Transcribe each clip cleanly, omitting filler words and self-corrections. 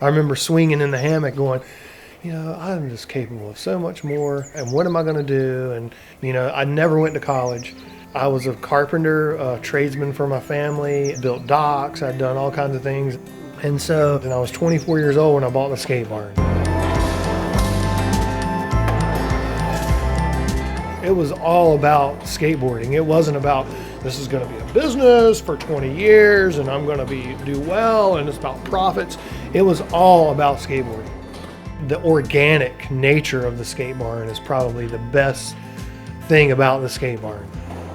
I remember swinging in the hammock going, I'm just capable of so much more. And what am I going to do? And, I never went to college. I was a carpenter, a tradesman for my family, built docks. I'd done all kinds of things. And so then I was 24 years old when I bought the skate barn. It was all about skateboarding. It wasn't about this is going to be a business for 20 years and I'm going to do well and it's about profits. It was all about skateboarding. The organic nature of the skate barn is probably the best thing about the skate barn.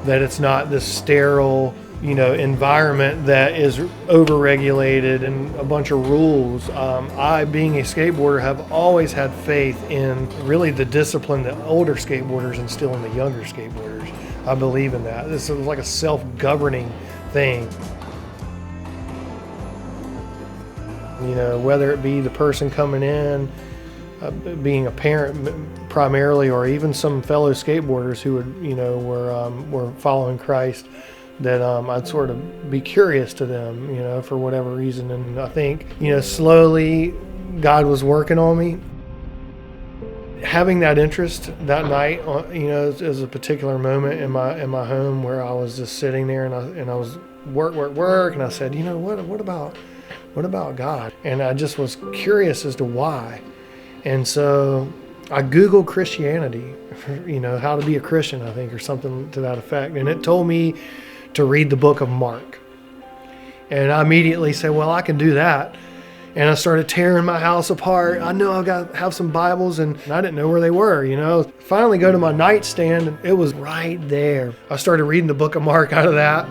That it's not this sterile, environment that is over-regulated and a bunch of rules. I, being a skateboarder, have always had faith in really the discipline that older skateboarders instill in the younger skateboarders. I believe in that. This is like a self-governing thing. Whether it be the person coming in, being a parent primarily, or even some fellow skateboarders who were following Christ, that I'd sort of be curious to them, for whatever reason. And I think, slowly God was working on me. Having that interest that night, is a particular moment in my home where I was just sitting there and I was work, and I said, what about God? And I just was curious as to why. And so I Googled Christianity, how to be a Christian, I think, or something to that effect. And it told me to read the book of Mark. And I immediately said, well, I can do that. And I started tearing my house apart. I know I've got to have some Bibles, and I didn't know where they were, Finally go to my nightstand, and it was right there. I started reading the book of Mark out of that.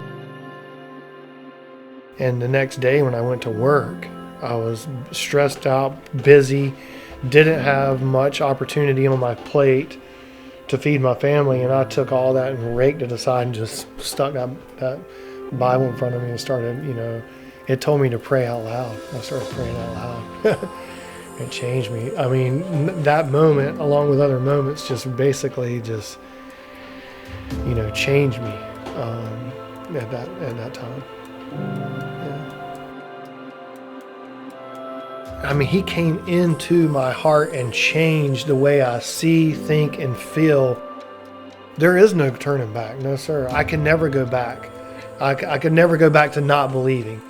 And the next day when I went to work, I was stressed out, busy, didn't have much opportunity on my plate to feed my family, and I took all that and raked it aside and just stuck that Bible in front of me and started, it told me to pray out loud. I started praying out loud. It changed me. I mean, that moment, along with other moments, just basically changed me at that time. Yeah. I mean, he came into my heart and changed the way I see, think, and feel. There is no turning back. No, sir. I can never go back. I could never go back to not believing.